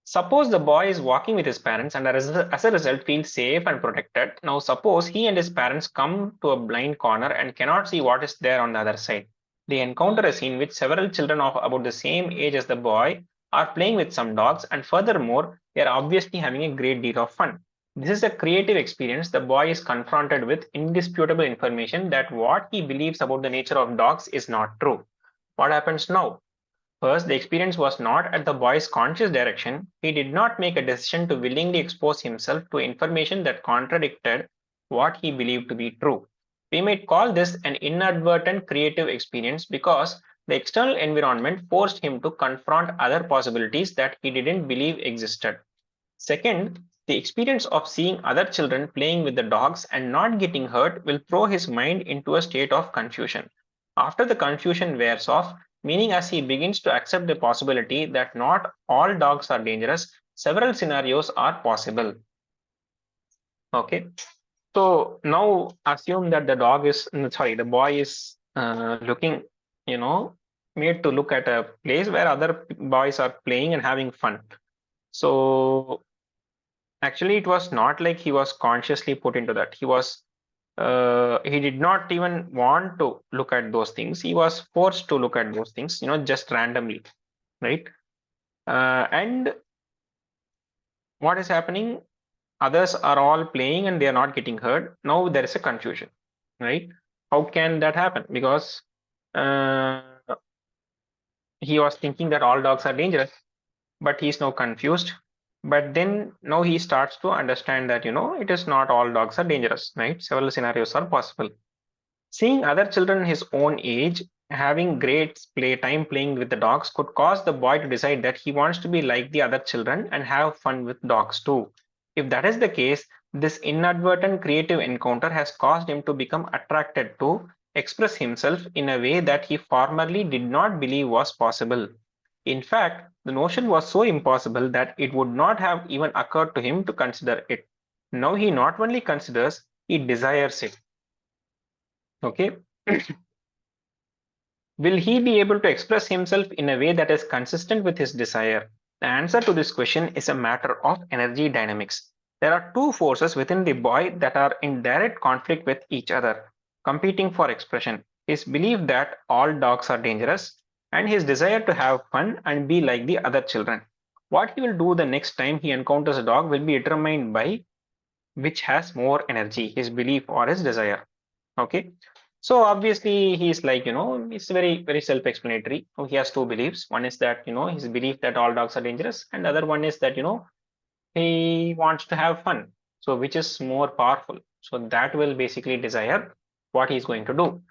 Suppose the boy is walking with his parents and as a result feels safe and protected. Now suppose he and his parents come to a blind corner and cannot see what is there on the other side. They encounter a scene which several children of about the same age as the boy are playing with some dogs, and furthermore, they are obviously having a great deal of fun. This is a creative experience. The boy is confronted with indisputable information that what he believes about the nature of dogs is not true. What happens now? First, the experience was not at the boy's conscious direction. He did not make a decision to willingly expose himself to information that contradicted what he believed to be true. We might call this an inadvertent creative experience because the external environment forced him to confront other possibilities that he didn't believe existed. Second, the experience of seeing other children playing with the dogs and not getting hurt will throw his mind into a state of confusion. After the confusion wears off, meaning as he begins to accept the possibility that not all dogs are dangerous, several scenarios are possible. Okay, so now assume that the dog is, sorry, the boy is looking, you know, made to look at a place where other boys are playing and having fun. So actually, it was not like he was consciously put into that. He did not even want to look at those things. He was forced to look at those things, just randomly, right? And what is happening? Others are all playing and they are not getting hurt. Now there is a confusion, right? How can that happen? Because uh, he was thinking that all dogs are dangerous, but he's now confused. But then now he starts to understand that it is not all dogs are dangerous, right? Several scenarios are possible. Seeing other children his own age having great playtime playing with the dogs could cause the boy to decide that he wants to be like the other children and have fun with dogs too. If that is the case, this inadvertent creative encounter has caused him to become attracted to express himself in a way that he formerly did not believe was possible. In fact, the notion was so impossible that it would not have even occurred to him to consider it. Now he not only considers, he desires it. Okay. Will he be able to express himself in a way that is consistent with his desire? The answer to this question is a matter of energy dynamics. There are two forces within the boy that are in direct conflict with each other, competing for expression. His belief that all dogs are dangerous and his desire to have fun and be like the other children. What he will do the next time he encounters a dog will be determined by which has more energy, his belief or his desire. Okay. So obviously he's like, it's very, very self-explanatory. So he has two beliefs. One is that, his belief that all dogs are dangerous, and the other one is that, he wants to have fun. So which is more powerful? So that will basically desire what he's going to do.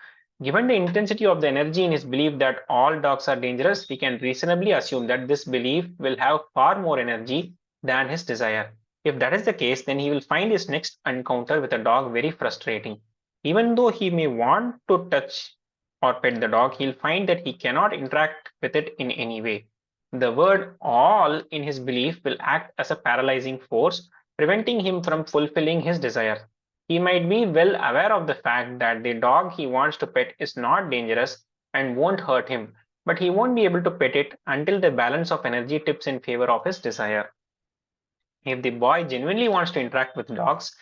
Given the intensity of the energy in his belief that all dogs are dangerous, we can reasonably assume that this belief will have far more energy than his desire. If that is the case, then he will find his next encounter with a dog very frustrating. Even though he may want to touch or pet the dog, he'll find that he cannot interact with it in any way. The word all in his belief will act as a paralyzing force, preventing him from fulfilling his desire. He might be well aware of the fact that the dog he wants to pet is not dangerous and won't hurt him, but he won't be able to pet it until the balance of energy tips in favor of his desire. If the boy genuinely wants to interact with dogs,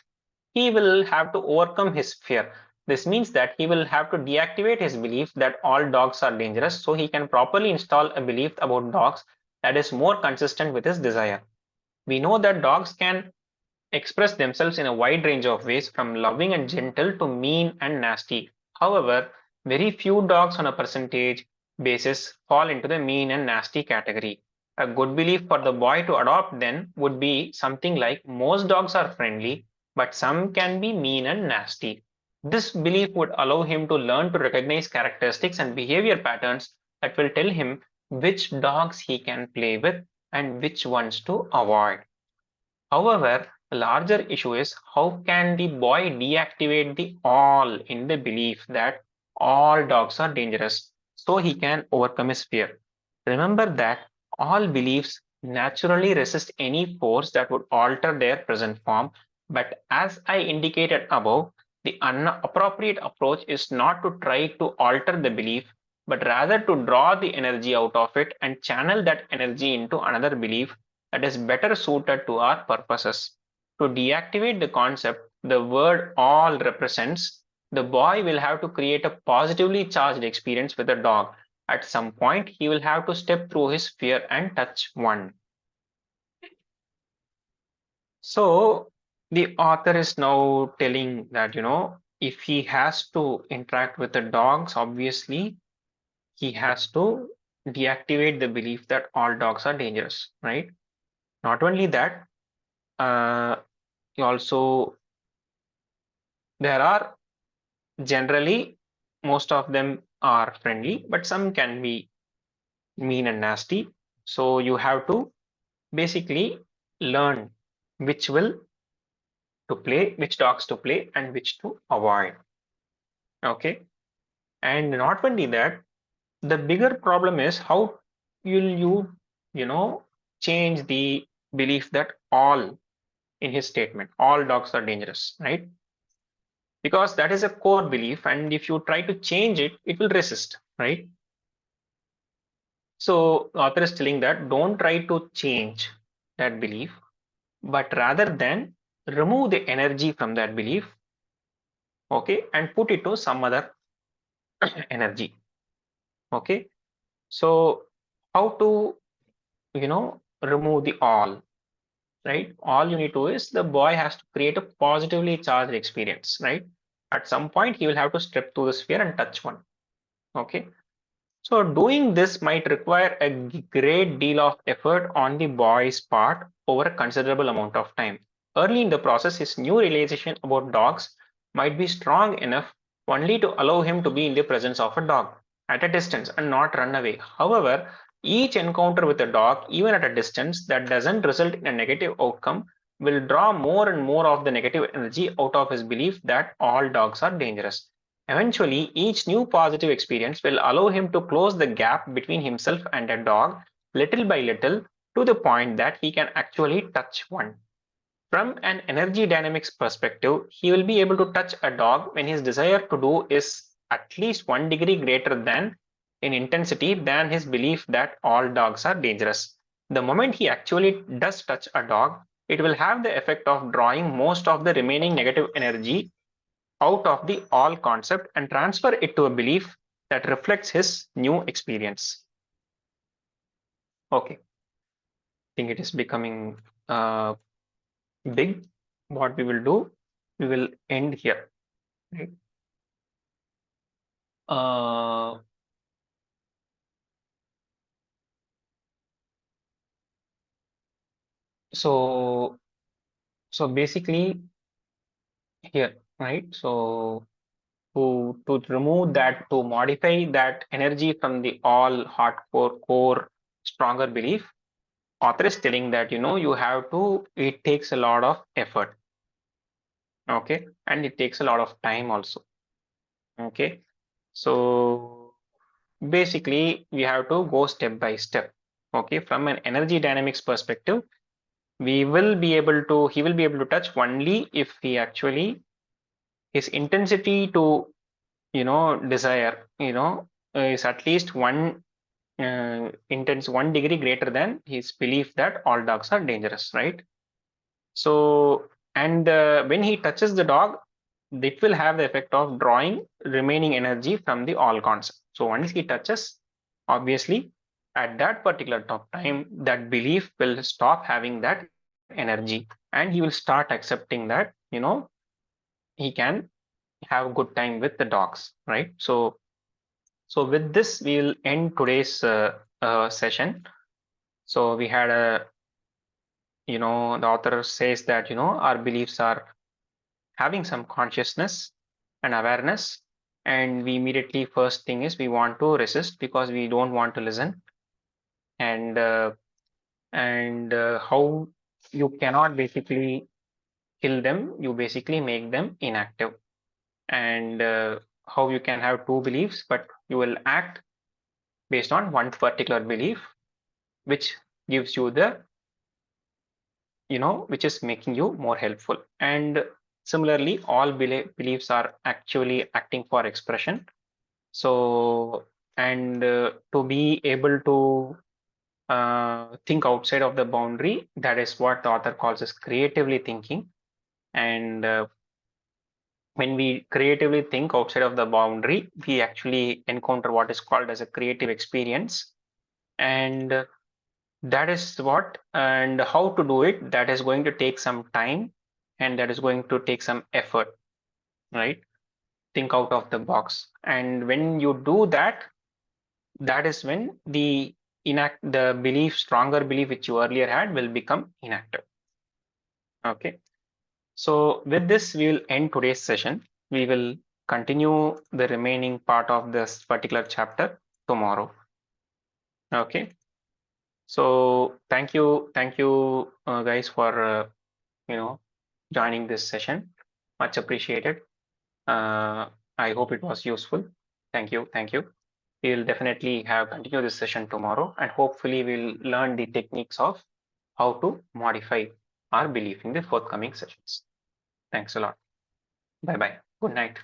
he will have to overcome his fear. This means that he will have to deactivate his belief that all dogs are dangerous so he can properly install a belief about dogs that is more consistent with his desire. We know that dogs can express themselves in a wide range of ways, from loving and gentle to mean and nasty. However, very few dogs on a percentage basis fall into the mean and nasty category. A good belief for the boy to adopt then would be something like most dogs are friendly, but some can be mean and nasty. This belief would allow him to learn to recognize characteristics and behavior patterns that will tell him which dogs he can play with and which ones to avoid. However, the larger issue is how can the boy deactivate the all in the belief that all dogs are dangerous so he can overcome his fear. Remember that all beliefs naturally resist any force that would alter their present form, but as I indicated above, the appropriate approach is not to try to alter the belief, but rather to draw the energy out of it and channel that energy into another belief that is better suited to our purposes. To deactivate the concept the word all represents, the boy will have to create a positively charged experience with the dog. At some point, he will have to step through his fear and touch one. So the author is now telling that, if he has to interact with the dogs, obviously he has to deactivate the belief that all dogs are dangerous, right? Not only that, uh, he also there are generally most of them are friendly, but some can be mean and nasty. So you have to basically learn which will to play, which dogs to play, and which to avoid. Okay, and not only that, the bigger problem is how will you know, change the belief that all in his statement, all dogs are dangerous, right? Because that is a core belief, and if you try to change it, it will resist, right? So the author is telling that don't try to change that belief, but rather than remove the energy from that belief, okay, and put it to some other energy. Okay, so how to remove the all, right? All you need to is the boy has to create a positively charged experience, right? At some point he will have to step through the sphere and touch one. Okay, so doing this might require a great deal of effort on the boy's part over a considerable amount of time. Early in the process, his new realization about dogs might be strong enough only to allow him to be in the presence of a dog at a distance and not run away. However, each encounter with a dog, even at a distance, that doesn't result in a negative outcome will draw more and more of the negative energy out of his belief that all dogs are dangerous. Eventually, each new positive experience will allow him to close the gap between himself and a dog little by little to the point that he can actually touch one. From an energy dynamics perspective, he will be able to touch a dog when his desire to do is at least 1 degree greater than in intensity than his belief that all dogs are dangerous. The moment he actually does touch a dog, it will have the effect of drawing most of the remaining negative energy out of the all concept and transfer it to a belief that reflects his new experience. Okay, I think it is becoming big. What we will do, we will end here. Right? Uh, so basically here, right? So to remove that, to modify that energy from the all hardcore core stronger belief, author is telling that you have to, it takes a lot of effort, okay, and it takes a lot of time also, okay. So basically we have to go step by step, okay. From an energy dynamics perspective, we will be able to he will be able to touch only if he actually, his intensity to desire is at least one intense 1 degree greater than his belief that all dogs are dangerous, right? So, and when he touches the dog, it will have the effect of drawing remaining energy from the all concept. So once he touches, obviously at that particular top time, that belief will stop having that energy, and he will start accepting that he can have good time with the dogs, right? So with this, we'll end today's session. So we had a, the author says that, our beliefs are having some consciousness and awareness. And we immediately, first thing is we want to resist because we don't want to listen. And, how you cannot basically kill them, you basically make them inactive. And how you can have two beliefs, but you will act based on one particular belief, which gives you the which is making you more helpful. And similarly, all beliefs are actually acting for expression. So, and to be able to think outside of the boundary, that is what the author calls as creatively thinking. And when we creatively think outside of the boundary, we actually encounter what is called as a creative experience. And that is what, and how to do it, that is going to take some time, and that is going to take some effort, right? Think out of the box. And when you do that, that is when the belief, stronger belief which you earlier had, will become inactive. Okay. So with this, we will end today's session. We will continue the remaining part of this particular chapter tomorrow. Okay. So thank you guys for you know joining this session. Much appreciated. Uh, I hope it was useful. Thank you. We'll definitely have continue this session tomorrow, and hopefully we'll learn the techniques of how to modify our belief in the forthcoming sessions. Thanks a lot. Bye bye. Good night.